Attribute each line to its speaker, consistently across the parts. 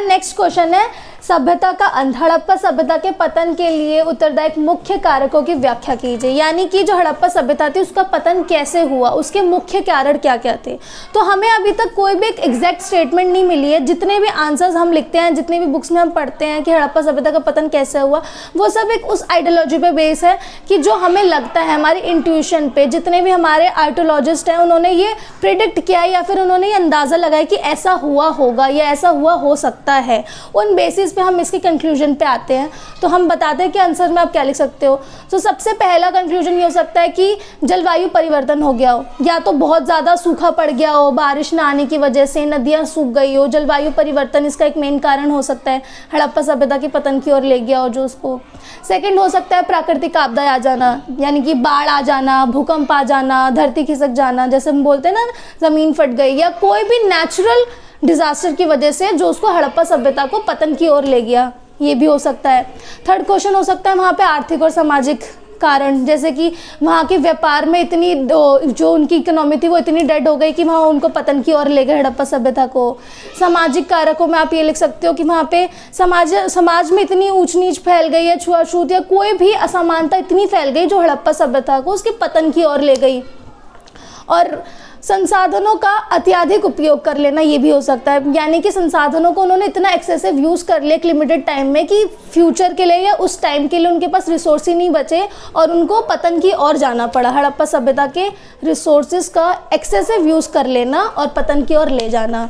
Speaker 1: Next question है, सभ्यता का अंत, हड़प्पा सभ्यता के पतन के लिए उत्तरदायक मुख्य कारकों की व्याख्या कीजिए। यानी कि जो हड़प्पा सभ्यता थी उसका पतन कैसे हुआ, उसके मुख्य कारण क्या क्या थे। तो हमें अभी तक कोई भी एक एग्जैक्ट स्टेटमेंट नहीं मिली है। जितने भी आंसर्स हम लिखते हैं, जितनी भी बुक्स में हम पढ़ते हैं कि हड़प्पा सभ्यता का पतन कैसे हुआ, वो सब एक उस आइडियोलॉजी पे बेस है कि जो हमें लगता है, हमारी इंट्यूशन पे, जितने भी हमारे आर्कियोलॉजिस्ट हैं उन्होंने ये प्रिडिक्ट किया या फिर उन्होंने ये अंदाज़ा लगाया कि ऐसा हुआ होगा या ऐसा हुआ हो सकता है, उन बेसिस पे हम इसके कंक्लूजन पे आते हैं। तो हम बताते हैं कि आंसर में आप क्या लिख सकते हो। तो सबसे पहला कंक्लूजन ये हो सकता है कि जलवायु परिवर्तन हो गया हो, या तो बहुत ज़्यादा सूखा पड़ गया हो, बारिश ना आने की वजह से नदियाँ सूख गई हो, जलवायु परिवर्तन इसका एक मेन कारण हो सकता है, हड़प्पा सभ्यता के पतन की ओर ले गया हो जो उसको। सेकंड हो सकता है प्राकृतिक आपदा आ जाना, यानी कि बाढ़ आ जाना, भूकंप आ जाना, धरती खिसक जाना, जैसे हम बोलते हैं ना ज़मीन फट गई, या कोई भी नेचुरल डिजास्टर की वजह से जो उसको हड़प्पा सभ्यता को पतन की ओर ले गया, ये भी हो सकता है। थर्ड क्वेश्चन हो सकता है वहाँ पे आर्थिक और सामाजिक कारण, जैसे कि वहाँ के व्यापार में इतनी जो उनकी इकोनॉमी थी वो इतनी डेड हो गई कि वहाँ उनको पतन की ओर ले गए हड़प्पा सभ्यता को। सामाजिक कारकों में आप ये लिख सकते हो कि वहाँ पे समाज में इतनी ऊंच नीच फैल गई है, छुआछूत या कोई भी असमानता इतनी फैल गई जो हड़प्पा सभ्यता को उसके पतन की ओर ले गई। और संसाधनों का अत्यधिक उपयोग कर लेना, ये भी हो सकता है, यानी कि संसाधनों को उन्होंने इतना एक्सेसिव यूज़ कर लिया एक लिमिटेड टाइम में कि फ्यूचर के लिए या उस टाइम के लिए उनके पास रिसोर्स ही नहीं बचे और उनको पतन की ओर जाना पड़ा। हड़प्पा सभ्यता के रिसोर्सेज का एक्सेसिव यूज़ कर लेना और पतन की ओर ले जाना।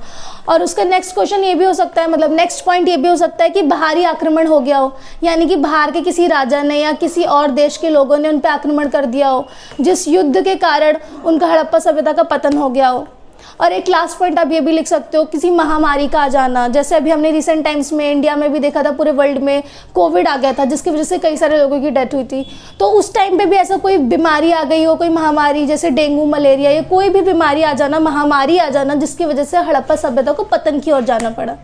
Speaker 1: और उसका नेक्स्ट क्वेश्चन ये भी हो सकता है, मतलब नेक्स्ट पॉइंट ये भी हो सकता है कि बाहरी आक्रमण हो गया हो, यानी कि बाहर के किसी राजा ने या किसी और देश के लोगों ने उन पर आक्रमण कर दिया हो, जिस युद्ध के कारण उनका हड़प्पा सभ्यता का पतन हो गया हो। और एक लास्ट पॉइंट आप ये भी लिख सकते हो, किसी महामारी का आ जाना, जैसे अभी हमने रिसेंट टाइम्स में इंडिया में भी देखा था, पूरे वर्ल्ड में कोविड आ गया था जिसकी वजह से कई सारे लोगों की डेथ हुई थी। तो उस टाइम पे भी ऐसा कोई बीमारी आ गई हो, कोई महामारी जैसे डेंगू, मलेरिया या कोई भी बीमारी आ जाना, महामारी आ जाना, जिसकी वजह से हड़प्पा सभ्यता को पतन की ओर जाना पड़ा।